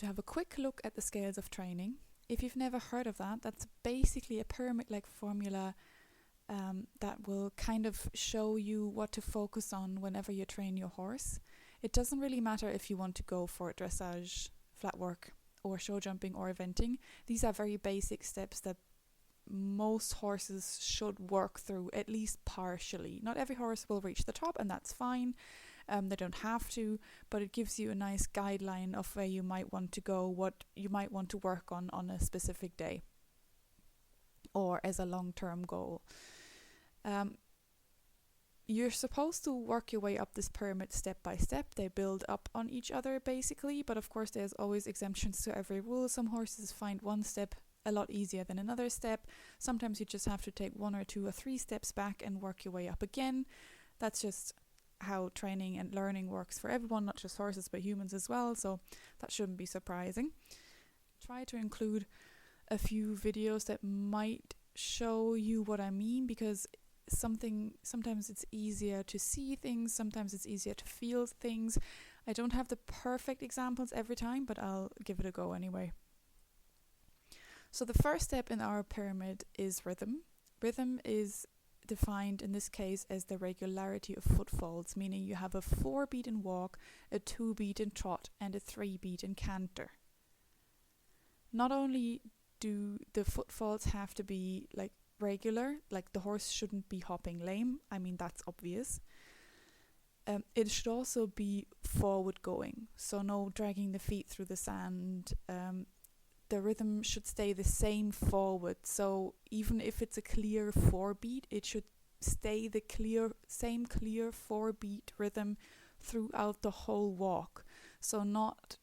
to have a quick look at the scales of training. If you've never heard of that, that's basically a pyramid-like formula that will kind of show you what to focus on whenever you train your horse. It doesn't really matter if you want to go for dressage, flat work, or show jumping or eventing. These are very basic steps that most horses should work through, at least partially. Not every horse will reach the top, and that's fine. They don't have to, but it gives you a nice guideline of where you might want to go, what you might want to work on a specific day or as a long-term goal. You're supposed to work your way up this pyramid step by step. They build up on each other basically, but of course there's always exemptions to every rule. Some horses find one step a lot easier than another step. Sometimes you just have to take 1 or 2 or 3 steps back and work your way up again. That's just how training and learning works for everyone, not just horses but humans as well, so that shouldn't be surprising. Try to include a few videos that might show you what I mean, because sometimes it's easier to see things, sometimes it's easier to feel things. I don't have the perfect examples every time, but I'll give it a go anyway. So the first step in our pyramid is rhythm. Rhythm is defined in this case as the regularity of footfalls, meaning you have a 4-beat walk, a 2-beat trot, and a 3-beat canter. Not only do the footfalls have to be like regular, like the horse shouldn't be hopping lame, I mean that's obvious. It should also be forward going, so no dragging the feet through the sand. The rhythm should stay the same forward, so even if it's a clear 4-beat, it should stay the same clear 4-beat rhythm throughout the whole walk. So not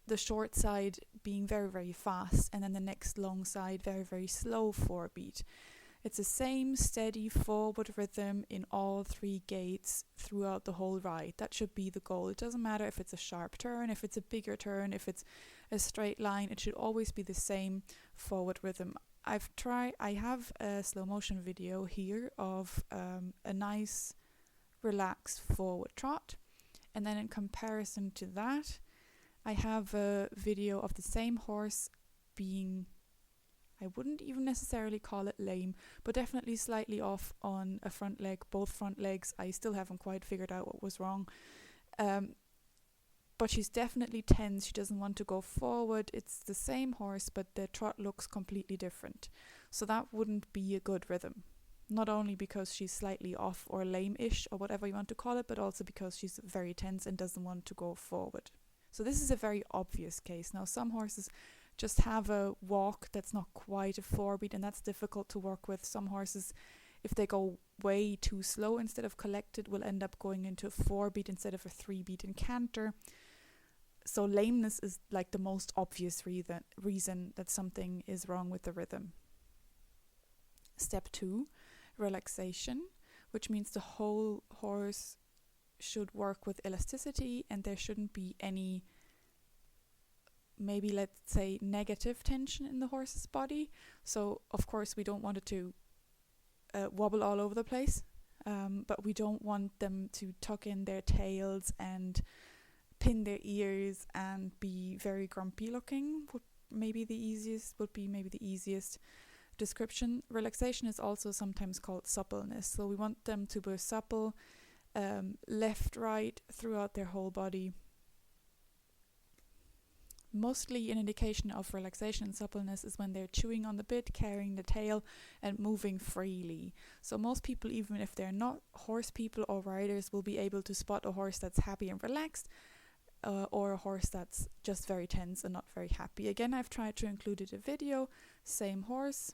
the short side being very, very fast and then the next long side very, very slow 4-beat. It's the same steady forward rhythm in all 3 gaits throughout the whole ride. That should be the goal. It doesn't matter if it's a sharp turn, if it's a bigger turn, if it's a straight line. It should always be the same forward rhythm. I have a slow motion video here of a nice relaxed forward trot, and then in comparison to that I have a video of the same horse being, I wouldn't even necessarily call it lame, but definitely slightly off on a front leg, both front legs. I still haven't quite figured out what was wrong. But she's definitely tense. She doesn't want to go forward. It's the same horse, but the trot looks completely different. So that wouldn't be a good rhythm. Not only because she's slightly off or lame-ish or whatever you want to call it, but also because she's very tense and doesn't want to go forward. So this is a very obvious case. Now some horses just have a walk that's not quite a 4-beat, and that's difficult to work with. Some horses, if they go way too slow instead of collected, will end up going into a 4-beat instead of a 3-beat canter. So lameness is like the most obvious reason that something is wrong with the rhythm. Step 2, relaxation, which means the whole horse should work with elasticity and there shouldn't be any, maybe let's say, negative tension in the horse's body. So of course we don't want it to wobble all over the place, but we don't want them to tuck in their tails and pin their ears and be very grumpy looking. Would be maybe the easiest description. Relaxation is also sometimes called suppleness. So we want them to be supple, left, right, throughout their whole body. Mostly an indication of relaxation and suppleness is when they're chewing on the bit, carrying the tail, and moving freely. So most people, even if they're not horse people or riders, will be able to spot a horse that's happy and relaxed, or a horse that's just very tense and not very happy. Again, I've tried to include a video, same horse,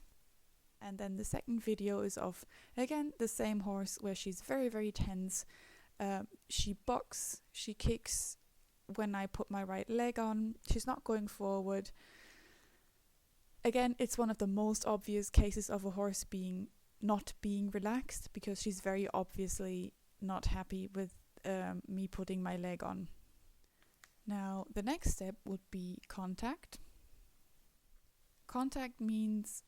and then the second video is of, again, the same horse where she's very, very tense. She bucks, she kicks when I put my right leg on. She's not going forward. Again, it's one of the most obvious cases of a horse not being relaxed, because she's very obviously not happy with me putting my leg on. Now, the next step would be contact. Contact means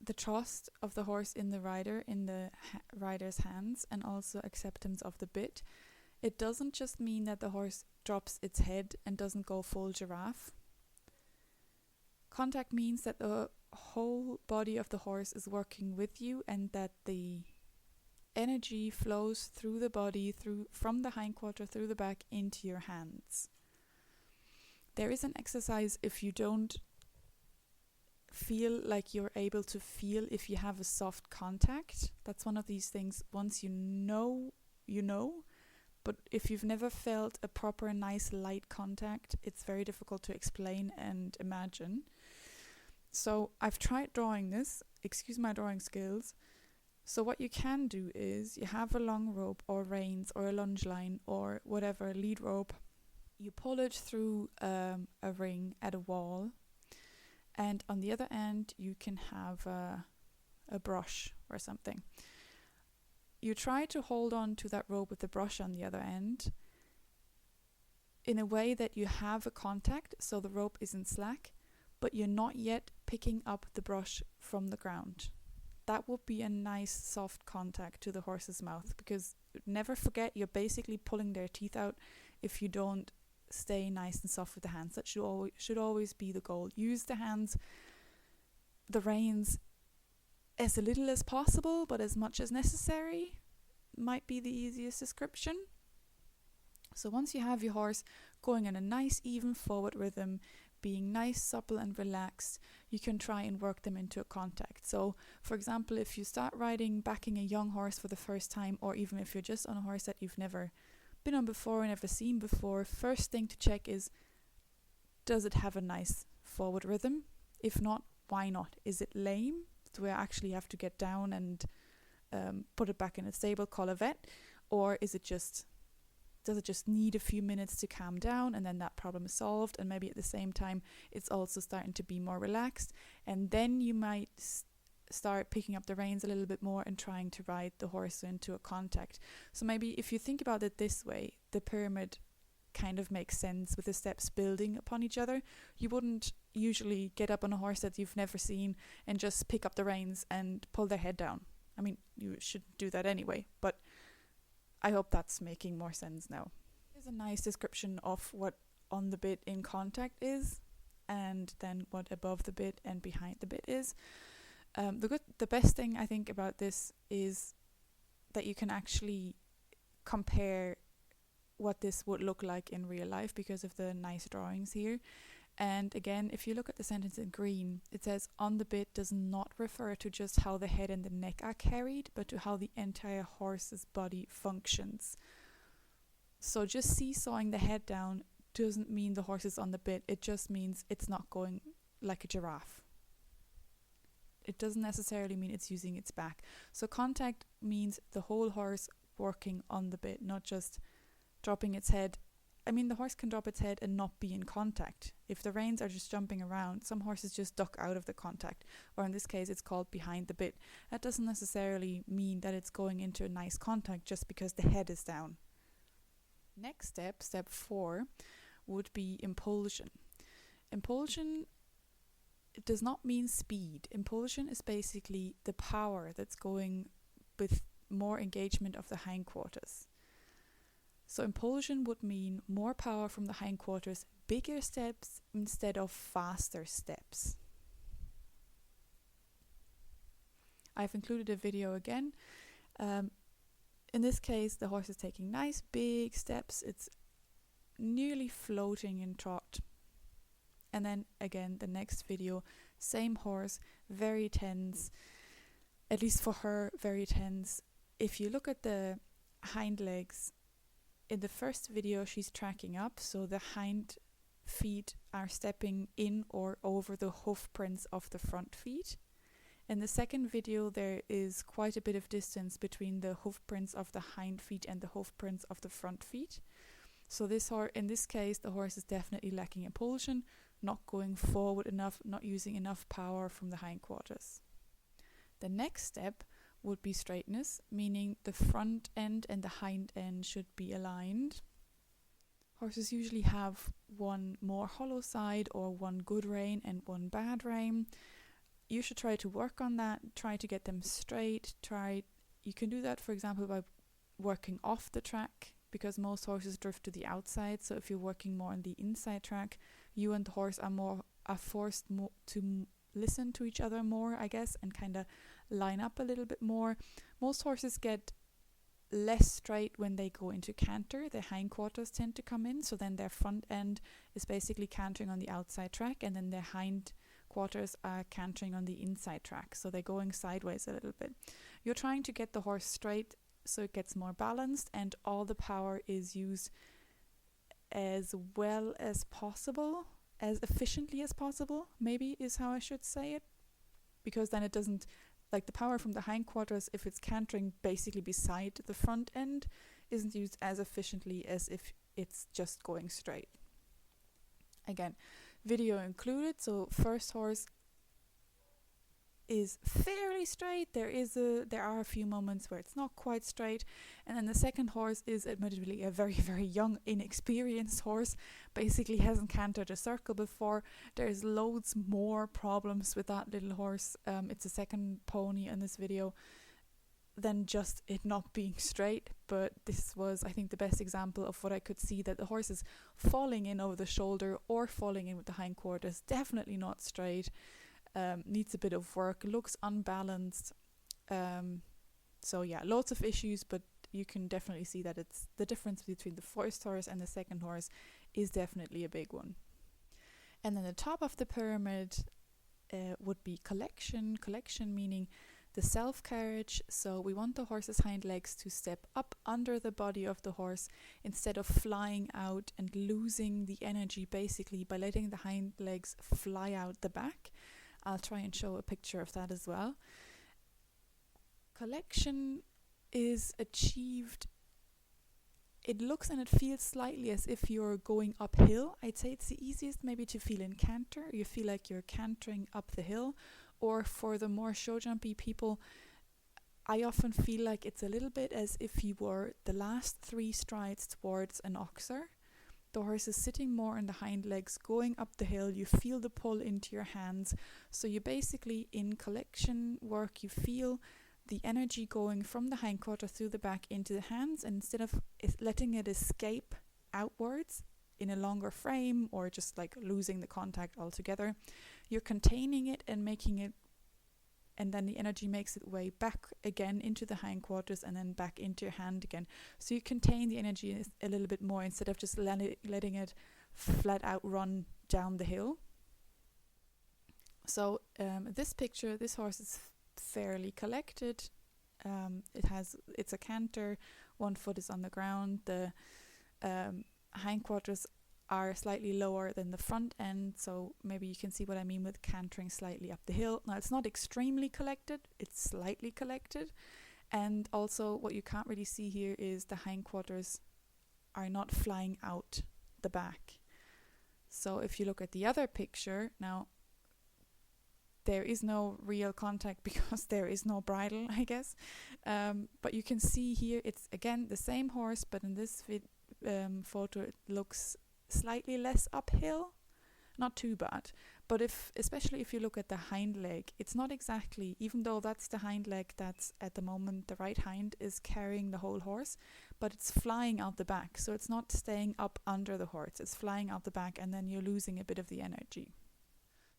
the trust of the horse in the rider, in the rider's hands, and also acceptance of the bit. It doesn't just mean that the horse drops its head and doesn't go full giraffe. Contact means that the whole body of the horse is working with you and that the energy flows through the body, from the hindquarter through the back into your hands. There is an exercise if you don't feel like you're able to feel if you have a soft contact. That's one of these things, once you know, but if you've never felt a proper nice light contact, it's very difficult to explain and imagine. So I've tried drawing this, excuse my drawing skills. So what you can do is you have a long rope or reins or a lunge line or whatever, lead rope. You pull it through a ring at a wall, and on the other end you can have a brush or something. You try to hold on to that rope with the brush on the other end in a way that you have a contact, so the rope isn't slack, but you're not yet picking up the brush from the ground. That would be a nice soft contact to the horse's mouth, because never forget, you're basically pulling their teeth out if you don't stay nice and soft with the hands. That should always be the goal. Use the hands, the reins, as a little as possible, but as much as necessary might be the easiest description. So once you have your horse going in a nice even forward rhythm, being nice, supple and relaxed, you can try and work them into a contact. So for example, if you start backing a young horse for the first time, or even if you're just on a horse that you've never been on before and never seen before, first thing to check is, does it have a nice forward rhythm? If not, why not? Is it lame? Do I actually have to get down and put it back in a stable, call a vet? Or does it just need a few minutes to calm down and then that problem is solved, and maybe at the same time it's also starting to be more relaxed, and then you might start picking up the reins a little bit more and trying to ride the horse into a contact. So maybe if you think about it this way, the pyramid kind of makes sense with the steps building upon each other. You wouldn't usually get up on a horse that you've never seen and just pick up the reins and pull their head down. I mean, you should do that anyway, but I hope that's making more sense now. Here's a nice description of what on the bit in contact is, and then what above the bit and behind the bit is. The best thing I think about this is that you can actually compare what this would look like in real life because of the nice drawings here. And again, if you look at the sentence in green, it says on the bit does not refer to just how the head and the neck are carried, but to how the entire horse's body functions. So just seesawing the head down doesn't mean the horse is on the bit, it just means it's not going like a giraffe. It doesn't necessarily mean it's using its back. So contact means the whole horse working on the bit, not just dropping its head. I mean, the horse can drop its head and not be in contact. If the reins are just jumping around, some horses just duck out of the contact, or in this case it's called behind the bit. That doesn't necessarily mean that it's going into a nice contact just because the head is down. Next step, step 4, would be impulsion. Impulsion, it does not mean speed. Impulsion is basically the power that's going with more engagement of the hindquarters. So impulsion would mean more power from the hindquarters, bigger steps instead of faster steps. I've included a video again. In this case, the horse is taking nice big steps. It's nearly floating in trot. And then again, the next video, same horse, very tense, at least for her, very tense. If you look at the hind legs, in the first video she's tracking up, so the hind feet are stepping in or over the hoof prints of the front feet. In the second video there is quite a bit of distance between the hoof prints of the hind feet and the hoof prints of the front feet. So in this case the horse is definitely lacking impulsion, not going forward enough, not using enough power from the hindquarters. The next step would be straightness, meaning the front end and the hind end should be aligned. Horses usually have one more hollow side or one good rein and one bad rein. You should try to work on that, try to get them straight. You can do that, for example, by working off the track, because most horses drift to the outside. So if you're working more on the inside track, you and the horse are more are forced to listen to each other more, I guess, and kind of line up a little bit more. Most horses get less straight when they go into canter. Their hindquarters tend to come in, so then their front end is basically cantering on the outside track, and then their hindquarters are cantering on the inside track, so they're going sideways a little bit. You're trying to get the horse straight so it gets more balanced, and all the power is used as well as possible, as efficiently as possible, maybe is how I should say it, because then it doesn't, like the power from the hindquarters, if it's cantering basically beside the front end, isn't used as efficiently as if it's just going straight. Again, video included, so first horse is fairly straight. There are a few moments where it's not quite straight, and then the second horse is admittedly a very, very young, inexperienced horse, basically hasn't cantered a circle before. There's loads more problems with that little horse. It's a second pony in this video than just it not being straight, but this was, I think, the best example of what I could see, that the horse is falling in over the shoulder or falling in with the hindquarters, definitely not straight. Needs a bit of work, looks unbalanced. So yeah, lots of issues, but you can definitely see that it's the difference between the first horse and the second horse is definitely a big one. And then the top of the pyramid would be collection. Collection meaning the self-carriage. So we want the horse's hind legs to step up under the body of the horse instead of flying out and losing the energy basically by letting the hind legs fly out the back. I'll try and show a picture of that as well. Collection is achieved, it looks and it feels slightly as if you're going uphill. I'd say it's the easiest maybe to feel in canter. You feel like you're cantering up the hill, or for the more show jumpy people, I often feel like it's a little bit as if you were the last 3 strides towards an oxer. The horse is sitting more on the hind legs, going up the hill. You feel the pull into your hands. So you basically, in collection work, you feel the energy going from the hindquarter through the back into the hands, and instead of letting it escape outwards in a longer frame or just like losing the contact altogether, you're containing it and making it, and then the energy makes its way back again into the hindquarters and then back into your hand again. So you contain the energy a little bit more instead of just letting it flat out run down the hill. So this picture, this horse is fairly collected. It's a canter, 1 foot is on the ground. The hindquarters are slightly lower than the front end, so maybe you can see what I mean with cantering slightly up the hill. Now it's not extremely collected, it's slightly collected, and also what you can't really see here is the hindquarters are not flying out the back. So if you look at the other picture, now there is no real contact because there is no bridle, I guess, but you can see here it's again the same horse, but in this photo it looks slightly less uphill, not too bad. But especially if you look at the hind leg, it's not exactly, even though that's the hind leg that's at the moment the right hind is carrying the whole horse, but it's flying out the back, so it's not staying up under the horse, it's flying out the back, and then you're losing a bit of the energy.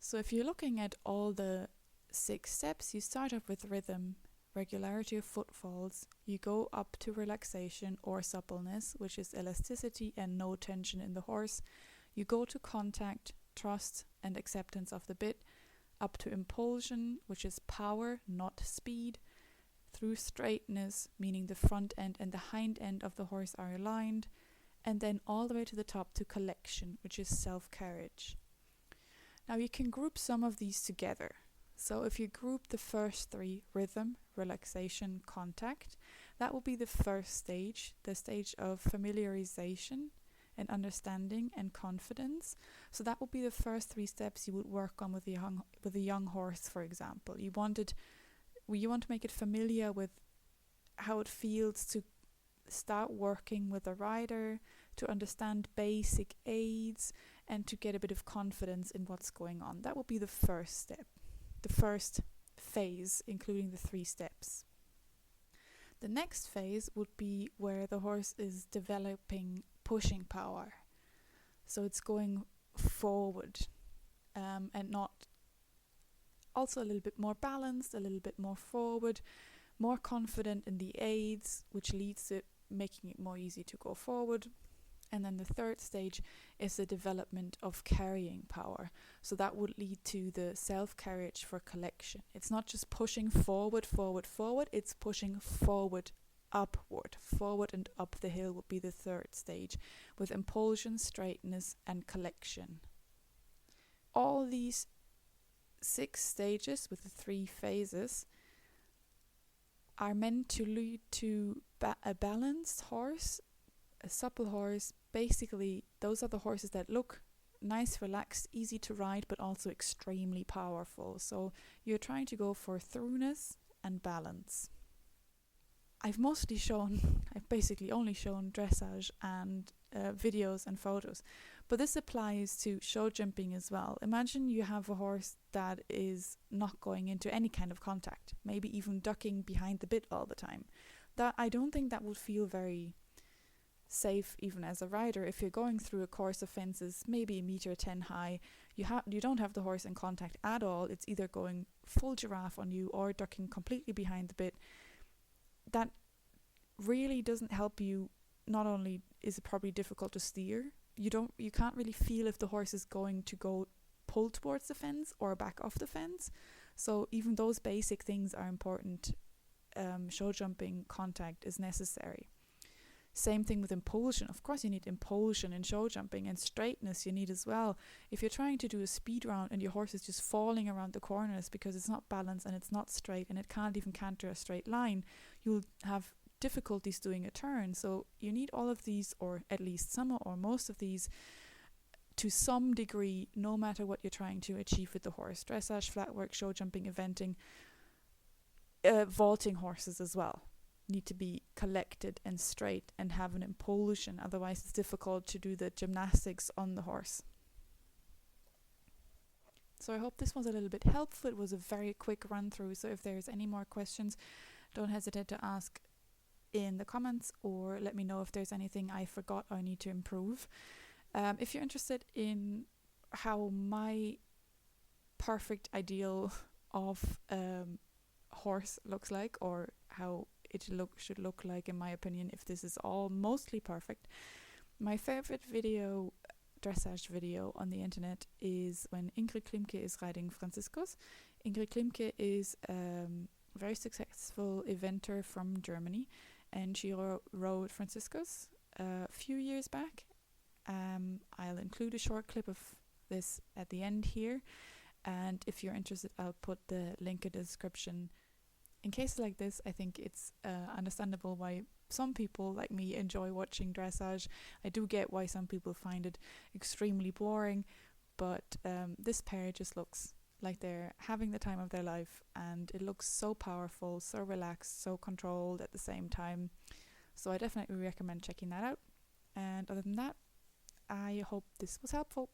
So if you're looking at all the 6 steps, you start off with rhythm, regularity of footfalls, you go up to relaxation or suppleness, which is elasticity and no tension in the horse. You go to contact, trust and acceptance of the bit, up to impulsion, which is power, not speed, through straightness, meaning the front end and the hind end of the horse are aligned, and then all the way to the top to collection, which is self-carriage. Now you can group some of these together. So if you group the first 3, rhythm, relaxation, contact, that will be the first stage, the stage of familiarization and understanding and confidence. So that will be the first 3 steps you would work on with a young horse, for example. You want to make it familiar with how it feels to start working with a rider, to understand basic aids, and to get a bit of confidence in what's going on. That will be the first step. The first phase, including the 3 steps. The next phase would be where the horse is developing pushing power. So it's going forward. and not also a little bit more balanced, a little bit more forward, more confident in the aids, which leads to making it more easy to go forward. And then the third stage is the development of carrying power. So that would lead to the self-carriage for collection. It's not just pushing forward, it's pushing forward, upward. Forward and up the hill would be the third stage, with impulsion, straightness, and collection. All these 6 stages with the 3 phases are meant to lead to a balanced horse, a supple horse. Basically, those are the horses that look nice, relaxed, easy to ride, but also extremely powerful. So you're trying to go for thoroughness and balance. I've basically only shown dressage and videos and photos, but this applies to show jumping as well. Imagine you have a horse that is not going into any kind of contact, maybe even ducking behind the bit all the time. That I don't think that would feel very safe even as a rider. If you're going through a course of fences, maybe 1.10 meters high, you don't have the horse in contact at all. It's either going full giraffe on you or ducking completely behind the bit. That really doesn't help you. Not only is it probably difficult to steer, you can't really feel if the horse is going to go pull towards the fence or back off the fence. So even those basic things are important. Show jumping contact is necessary. Same thing with impulsion. Of course you need impulsion in show jumping, and straightness you need as well. If you're trying to do a speed round and your horse is just falling around the corners because it's not balanced and it's not straight and it can't even canter a straight line, you'll have difficulties doing a turn. So you need all of these, or at least some or most of these, to some degree, no matter what you're trying to achieve with the horse. Dressage, flatwork, show jumping, eventing, vaulting horses as well need to be collected and straight and have an impulsion. Otherwise it's difficult to do the gymnastics on the horse. So I hope this was a little bit helpful. It was a very quick run through, so if there's any more questions, don't hesitate to ask in the comments, or let me know if there's anything I forgot or need to improve. If you're interested in how my perfect ideal of horse looks like, or how it should look like in my opinion, if this is all mostly perfect, my favorite video, dressage video on the internet, is when Ingrid Klimke is riding Franziskus. Ingrid Klimke is a very successful eventer from Germany, and she rode Franziskus a few years back. I'll include a short clip of this at the end here, and if you're interested, I'll put the link in the description. In cases like this, I think it's understandable why some people like me enjoy watching dressage. I do get why some people find it extremely boring, but this pair just looks like they're having the time of their life, and it looks so powerful, so relaxed, so controlled at the same time. So I definitely recommend checking that out. And other than that, I hope this was helpful.